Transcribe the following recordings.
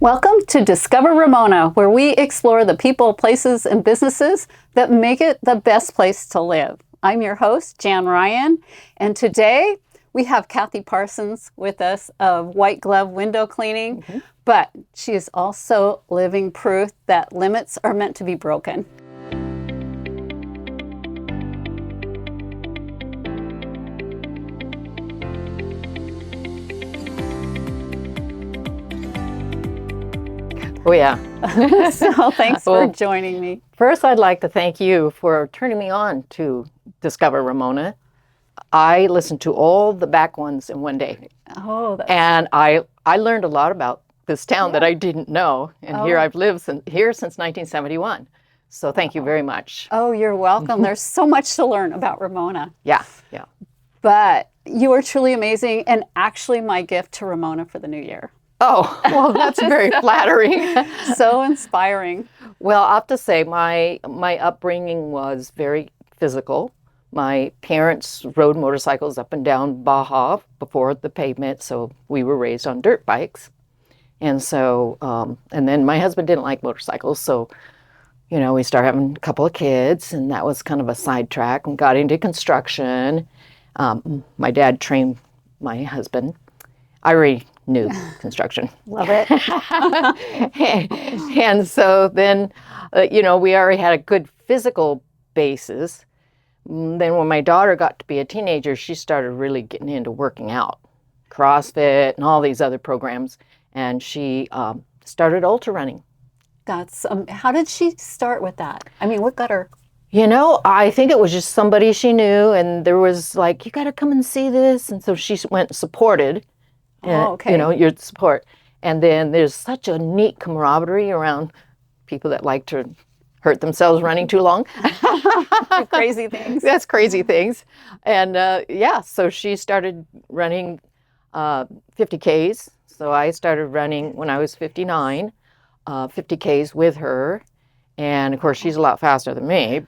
Welcome to Discover Ramona, where we explore the people, places, and businesses that make it the best place to live. I'm your host, Jan Ryan, and today we have Kathy Parsons with us of White Glove Window Cleaning, but she is also living proof that limits are meant to be broken. Oh, yeah. So thanks for joining me. First, I'd like to thank you for turning me on to Discover Ramona. I listened to all the back ones in one day. Oh, and I learned a lot about this town that I didn't know. And here I've lived since 1971. So thank you very much. Oh, you're welcome. There's so much to learn about Ramona. Yeah. But you are truly amazing and actually my gift to Ramona for the new year. Oh, well, that's very flattering. So inspiring. Well, I have to say my upbringing was very physical. My parents rode motorcycles up and down Baja before the pavement, so we were raised on dirt bikes. And so, and then my husband didn't like motorcycles, so, you know, we started having a couple of kids, and that was kind of a sidetrack, and got into construction. My dad trained my husband. I already knew construction. Love it. And so then, you know, we already had a good physical basis. Then when my daughter got to be a teenager, she started really getting into working out, CrossFit and all these other programs. And she started ultra running. That's, how did she start with that? I mean, what got her? You know, I think it was just somebody she knew, and there was like, you got to come and see this. And so she went and supported. You know, your support. And then there's such a neat camaraderie around people that like to hurt themselves running too long. Crazy things. That's crazy things. And so she started running 50Ks. So I started running when I was 59, 50Ks with her. And of course, she's a lot faster than me.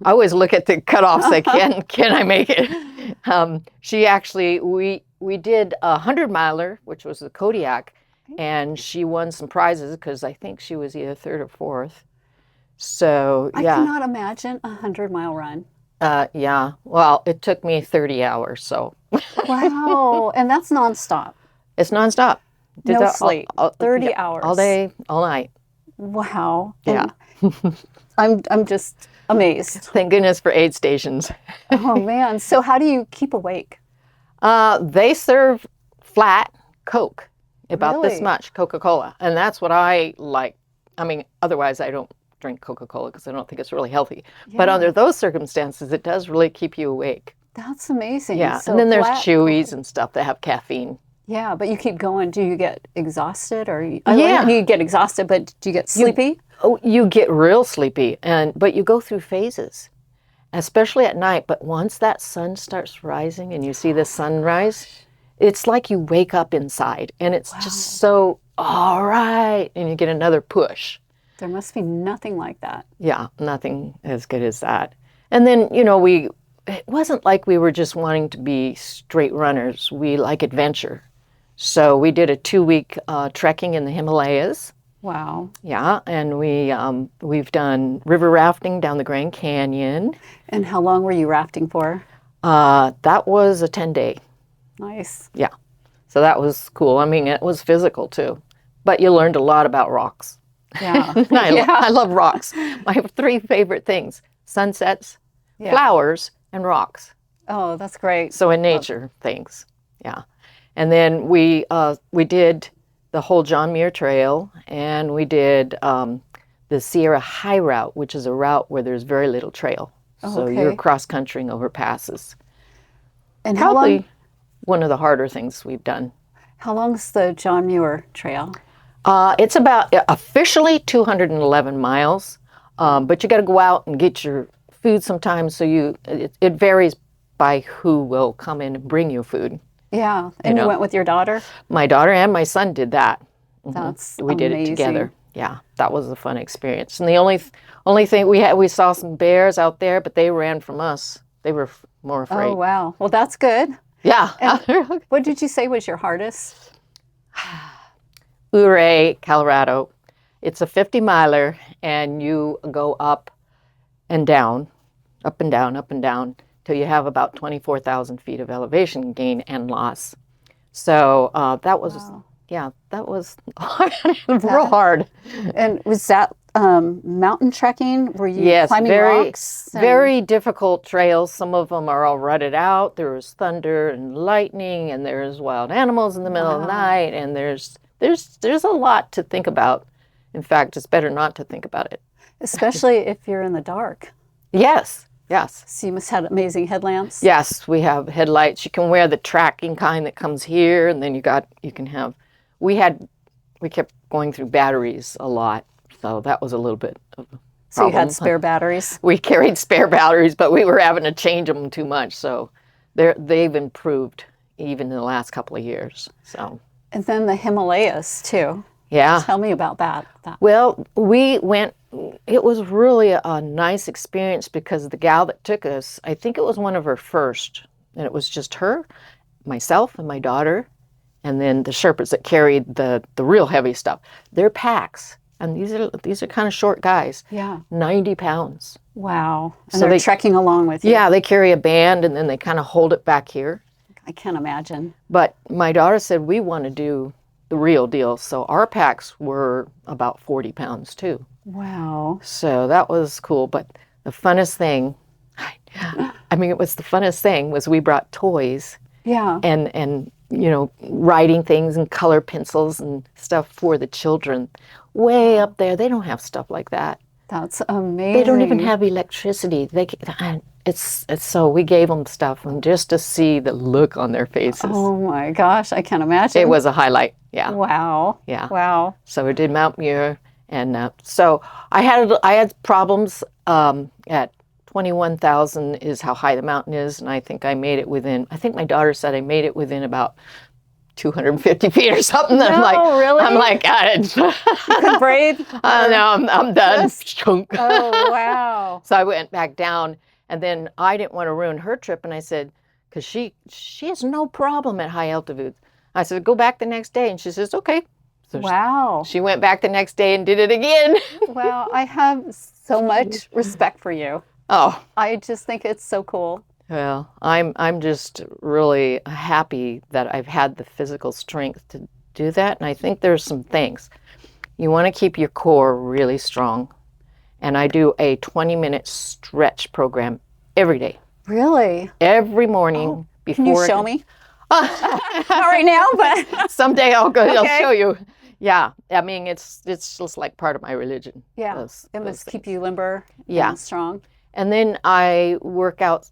I always look at the cutoffs like, can I make it? She actually, we did a 100-miler, which was the Kodiak, and she won some prizes because I think she was either third or fourth. So, I cannot imagine a 100-mile run. Yeah. Well, it took me 30 hours, so. Wow. And that's nonstop. It's nonstop. No sleep. 30 hours. All day, all night. Wow. Yeah. I'm just amazed. Thank goodness for aid stations. Oh, man. So how do you keep awake? They serve flat Coke, about this Really? much, Coca-Cola. And that's what I like. I mean, otherwise I don't drink Coca-Cola because I don't think it's really healthy. Yeah. But under those circumstances, it does really keep you awake. That's amazing. Yeah. So and then there's flat Chewies and stuff that have caffeine. Yeah, but you keep going. Do you get exhausted or Yeah. you get exhausted, but do you get sleepy? You get real sleepy, but you go through phases, especially at night. But once that sun starts rising and you see the sunrise, it's like you wake up inside and it's just so, all right. And you get another push. There must be nothing like that. Yeah, nothing as good as that. And then, you know, it wasn't like we were just wanting to be straight runners. We like adventure. So we did a 2-week trekking in the Himalayas. Wow. Yeah, and we've done river rafting down the Grand Canyon. And how long were you rafting for? That was a 10-day. Nice. Yeah, so that was cool. I mean, it was physical too, but you learned a lot about rocks. Yeah. I love rocks. I have 3 favorite things: sunsets, flowers, and rocks. Oh, that's great. So in nature, things. Yeah. And then we did the whole John Muir Trail, and we did the Sierra High Route, which is a route where there's very little trail. So you're cross-countrying over passes. And Probably one of the harder things we've done. How long's the John Muir Trail? It's about officially 211 miles, but you got to go out and get your food sometimes. So it varies by who will come in and bring you food. Yeah, and you went with your daughter? My daughter and my son did that. That's We did amazing. it together. Yeah, that was a fun experience. And the only thing we saw some bears out there, but they ran from us. They were more afraid. Oh, wow. Well, that's good. Yeah. And what did you say was your hardest? Ouray, Colorado. It's a 50-miler, and you go up and down, up and down, up and down, till you have about 24,000 feet of elevation gain and loss. So that was, Wow. yeah, that was real hard. And was that mountain trekking? Were you Yes, climbing rocks? very difficult trails. Some of them are all rutted out. There's thunder and lightning, and there's wild animals in the middle of the night, and there's a lot to think about. In fact, it's better not to think about it. Especially if you're in the dark. Yes, yes. So you must have amazing headlamps. Yes, we have headlights. You can wear the tracking kind that comes here, and then we kept going through batteries a lot, so that was a little bit of a problem. So you had spare batteries? We carried spare batteries, but we were having to change them too much, so they've improved even in the last couple of years. So. And then the Himalayas too. Yeah. Tell me about that. Well, it was really a nice experience because the gal that took us, I think it was one of her first, and it was just her, myself, and my daughter, and then the Sherpas that carried the real heavy stuff. They're packs, and these are kind of short guys. Yeah. 90 pounds. Wow. And So they're trekking along with you. Yeah, they carry a band, and then they kind of hold it back here. I can't imagine. But my daughter said, we want to do the real deal. So our packs were about 40 pounds too. Wow. So that was cool. But the funnest thing, it was the funnest thing was we brought toys. Yeah. And writing things and color pencils and stuff for the children. Way up there, they don't have stuff like that. That's amazing. They don't even have electricity. So we gave them stuff, and just to see the look on their faces. Oh my gosh, I can't imagine. It was a highlight. Yeah. Wow. Yeah. Wow. So we did Mount Muir, and so I had problems at 21,000 is how high the mountain is, and I think my daughter said I made it within about 250 feet or something. No, really? I'm like, You could brave. no, I'm done. Oh, wow. So I went back down, and then I didn't want to ruin her trip, and I said, because she has no problem at high altitudes. I said, go back the next day, and she says, okay. So Wow. she went back the next day and did it again. Wow. I have so much respect for you. Oh. I just think it's so cool. Well, I'm just really happy that I've had the physical strength to do that. And I think there's some things. You want to keep your core really strong. And I do a 20-minute stretch program every day. Really? Every morning before. Can you show me? Not right now, but someday I'll Okay. show you. Yeah, I mean it's just like part of my religion. yeah, it must keep you limber and strong. And then I work out,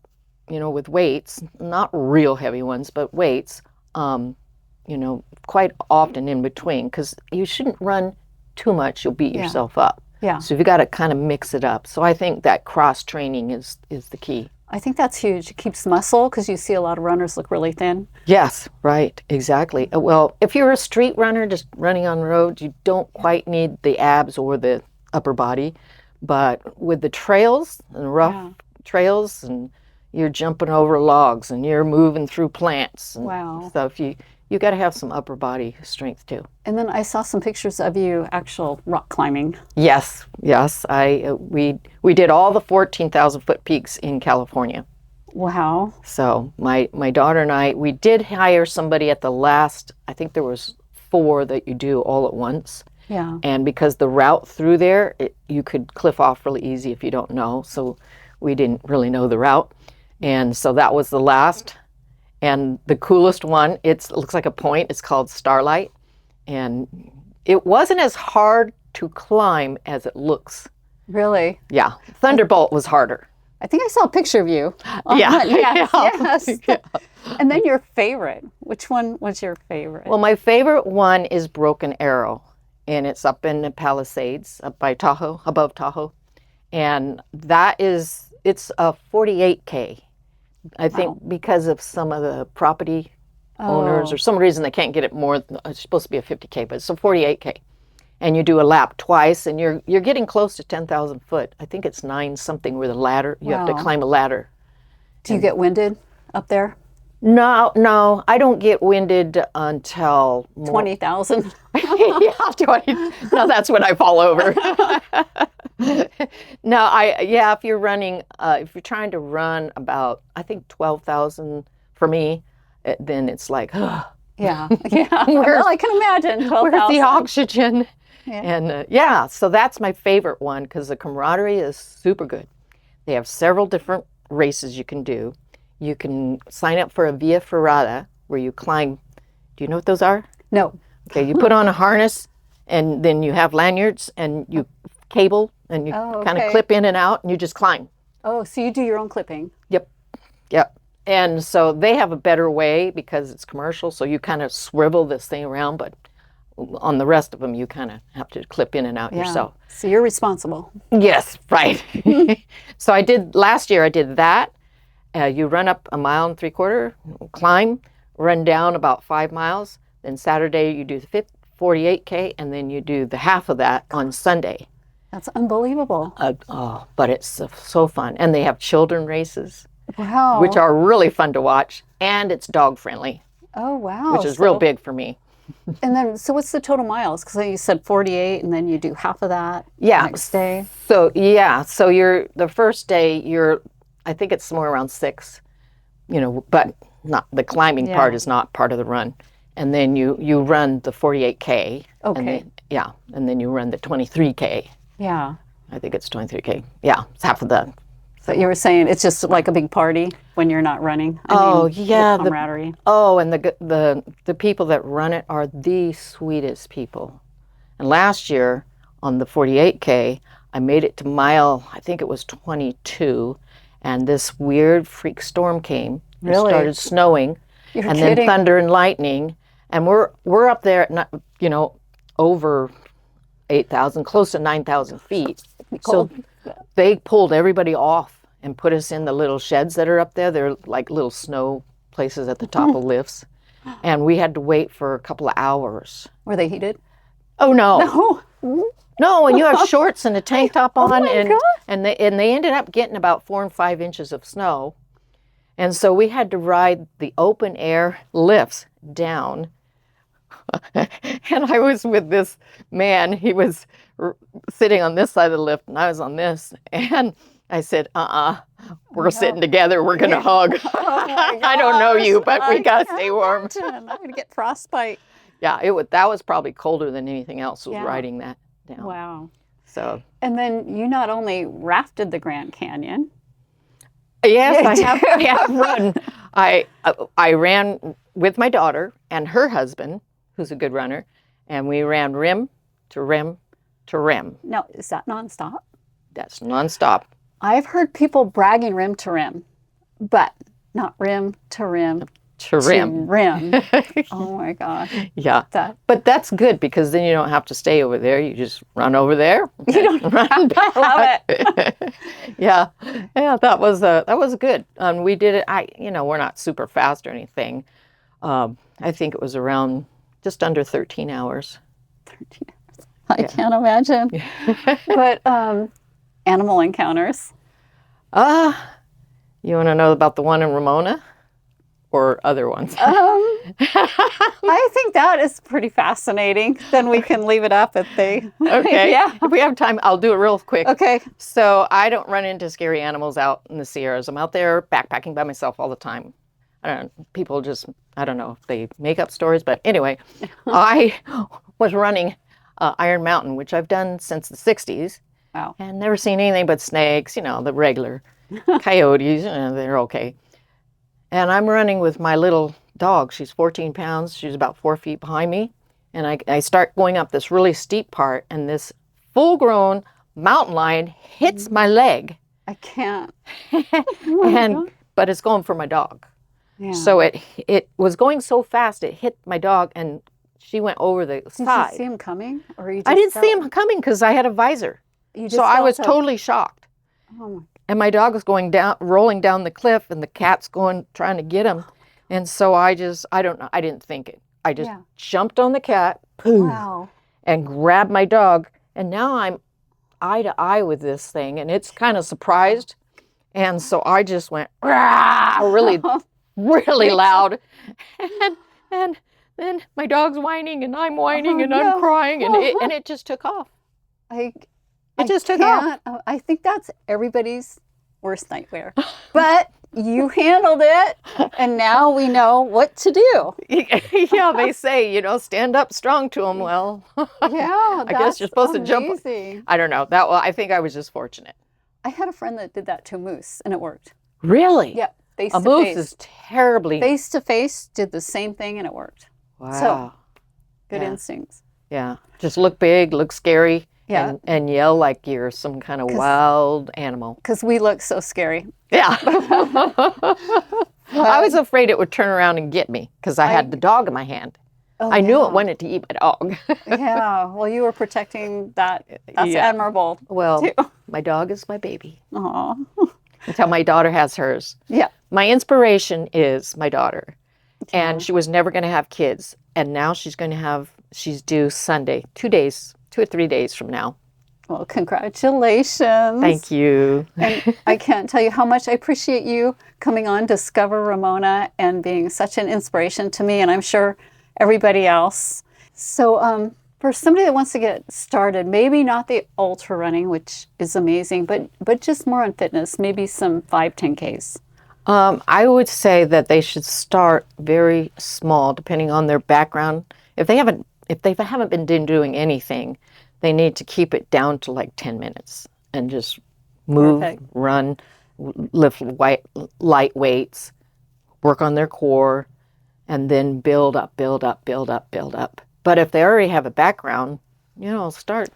with weights, not real heavy ones, but weights, quite often in between, because you shouldn't run too much. You'll beat yourself up. Yeah. So you've got to kind of mix it up. So I think that cross training is the key. I think that's huge. It keeps muscle because you see a lot of runners look really thin. Yes, right, exactly. Well, if you're a street runner just running on the road, you don't quite need the abs or the upper body. But with the trails and rough trails, and you're jumping over logs and you're moving through plants and stuff, you got to have some upper body strength too. And then I saw some pictures of you actual rock climbing. Yes. We did all the 14,000 foot peaks in California. Wow. So my daughter and I, we did hire somebody at the last, I think there was 4 that you do all at once. Yeah. And because the route through there, you could cliff off really easy if you don't know. So we didn't really know the route. And so that was the last. And the coolest one, it looks like a point. It's called Starlight. And it wasn't as hard to climb as it looks. Really? Yeah. Thunderbolt was harder. I think I saw a picture of you. Yes. Yeah. And then your favorite. Which one was your favorite? Well, my favorite one is Broken Arrow. And it's up in the Palisades, up by Tahoe, above Tahoe. And it's a 48K. I think because of some of the property owners or some reason they can't get it more. It's supposed to be a 50K, but it's a 48K. And you do a lap twice, and you're getting close to 10,000 foot. I think it's 9 something with a ladder. You have to climb a ladder. Do you get winded up there? No, I don't get winded until 20,000. yeah, 20. No, that's when I fall over. No, if you're running, if you're trying to run about, I think 12,000 for me, then it's like, Yeah. Well, I can imagine where's 12,000. the oxygen? Yeah. And so that's my favorite one because the camaraderie is super good. They have several different races you can do. You can sign up for a Via Ferrata where you climb. Do you know what those are? No. Okay, you put on a harness and then you have lanyards and you cable and you kind of clip in and out and you just climb. Oh, so you do your own clipping. Yep. And so they have a better way because it's commercial, so you kind of swivel this thing around, but on the rest of them, you kind of have to clip in and out yourself. So you're responsible. Yes, right. So last year I did that. You run up 1.75 miles, climb, run down about 5 miles. Then Saturday you do the 48K, and then you do the half of that on Sunday. That's unbelievable. But it's so fun. And they have children races, Wow. which are really fun to watch. And it's dog friendly. Oh, wow. Which is real big for me. And then, so what's the total miles? Because you said 48, and then you do half of that next day. So the first day I think it's somewhere around 6, but not the climbing part is not part of the run. And then you run the 48K. Okay. And then you run the 23K. Yeah. I think it's 23K. Yeah, it's half of that. But you were saying it's just like a big party when you're not running. The camaraderie. And the people that run it are the sweetest people. And last year on the 48K, I made it to mile, I think it was 22, and this weird freak storm came. Really? It started snowing, then thunder and lightning, and we're up there at over 8,000, close to 9,000 feet. So they pulled everybody off and put us in the little sheds that are up there. They're like little snow places at the top of lifts. And we had to wait for a couple of hours. Were they heated? Oh, no. No, and you have shorts and a tank top on. God. And they ended up getting about 4 and 5 inches of snow. And so we had to ride the open air lifts down. And I was with this man. He was sitting on this side of the lift, and I was on this. And I said, we're sitting together. We're going to hug. I don't know you, but we got to stay warm. I'm going to get frostbite. Yeah, that was probably colder than anything else was riding that down. Wow. So. And then you not only rafted the Grand Canyon. Yes, I have run. I ran with my daughter and her husband, who's a good runner, and we ran rim to rim to rim. Now, is that nonstop? That's nonstop. I've heard people bragging rim to rim, but not rim to rim to rim. Oh my God. Yeah. But that's good because then you don't have to stay over there. You just run over there. You don't run back. Love it. Yeah. That was good. We did it. We're not super fast or anything. I think it was around just under 13 hours. 13 hours. I can't imagine. But animal encounters. You want to know about the one in Ramona or other ones? I think that is pretty fascinating. Then we can leave it up at the... Okay. Yeah. If we have time, I'll do it real quick. Okay. So I don't run into scary animals out in the Sierras. I'm out there backpacking by myself all the time. People just, I don't know if they make up stories, but anyway, I was running Iron Mountain, which I've done since the 60s. Wow. And never seen anything but snakes, the regular coyotes, they're okay. And I'm running with my little dog. She's 14 pounds. She's about 4 feet behind me. And I start going up this really steep part, and this full-grown mountain lion hits my leg. I can't. But it's going for my dog. Yeah. So it was going so fast, it hit my dog, and she went over the side. Did you see him coming? Or you just I didn't see him coming because I had a visor. So I was totally shocked. Oh my. And my dog was rolling down the cliff, and the cat's trying to get him. And so I don't know, I didn't think it. I just jumped on the cat, poof, and grabbed my dog. And now I'm eye to eye with this thing, and it's kind of surprised. And so I just went, really really loud. And then my dog's whining and I'm whining and I'm crying and it just took off. It just took off. I think that's everybody's worst nightmare. But you handled it, and now we know what to do. Yeah, they say, stand up strong to them. Well, yeah, I guess you're supposed amazing. to jump. I don't know. I think I was just fortunate. I had a friend that did that to a moose, and it worked. Really? Yeah, face a to moose face. Is terribly. Face to face did the same thing, and it worked. Wow. So, good instincts. Yeah, just look big, look scary. Yeah. And yell like you're some kind of wild animal. Because we look so scary. Yeah. I was afraid it would turn around and get me because I had the dog in my hand. Oh, I knew it wanted to eat my dog. Yeah. Well, you were protecting that. That's admirable. Well, my dog is my baby. Aw. Until my daughter has hers. Yeah. My inspiration is my daughter. And she was never going to have kids. And now she's due Sunday, 2 or 3 days from now. Well, congratulations. Thank you. And I can't tell you how much I appreciate you coming on Discover Ramona and being such an inspiration to me, and I'm sure everybody else. So for somebody that wants to get started, maybe not the ultra running, which is amazing, but just more on fitness, maybe some 5, 10Ks. I would say that they should start very small, depending on their background. If they haven't been doing anything, they need to keep it down to like 10 minutes and just move, run, lift light weights, work on their core, and then build up. But if they already have a background, start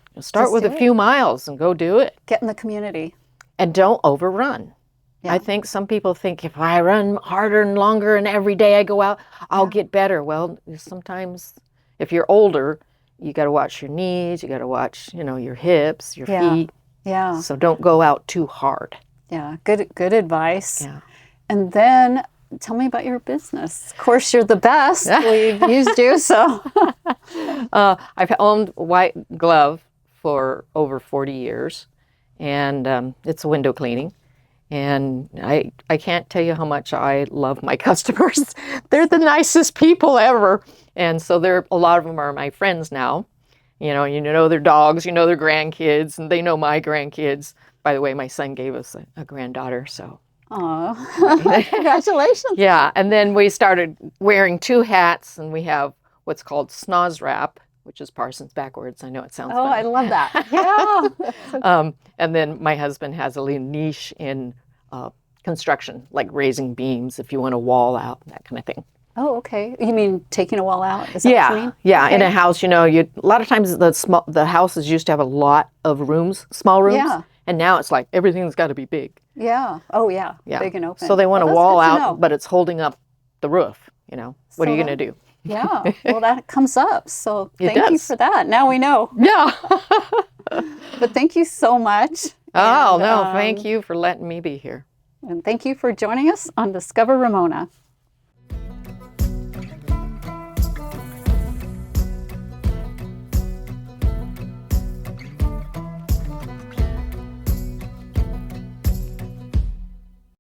with a few miles and go do it. Get in the community. And don't overrun. Yeah. I think some people think if I run harder and longer and every day I go out, I'll get better. Well, sometimes if you're older, you got to watch your knees, you got to watch, your hips, your feet. Yeah. So don't go out too hard. Yeah. Good advice. Yeah. And then tell me about your business. Of course, you're the best. We've used you, so. I've owned White Glove for over 40 years, and it's window cleaning. And I can't tell you how much I love my customers. They're the nicest people ever. And so a lot of them are my friends now. You know their dogs, their grandkids, and they know my grandkids. By the way, my son gave us a granddaughter, so. Oh, congratulations. Yeah, and then we started wearing 2 hats, and we have what's called Snoz Wrap, which is Parsons backwards. I know it sounds funny. I love that. Yeah. And then my husband has a little niche in construction, like raising beams if you want a wall out, that kind of thing. Oh, okay. You mean taking a wall out? Is that what you mean? Yeah. Okay. In a house, a lot of times the houses used to have a lot of rooms, small rooms. Yeah. And now it's like everything's got to be big. Yeah. Oh, yeah. Big and open. So they want a that's wall good to out, know. but it's holding up the roof. What are you going to do? Yeah. Well, that comes up. So thank you does. for that. Now we know. Yeah. But thank you so much. Oh, no. Thank you for letting me be here. And thank you for joining us on Discover Ramona.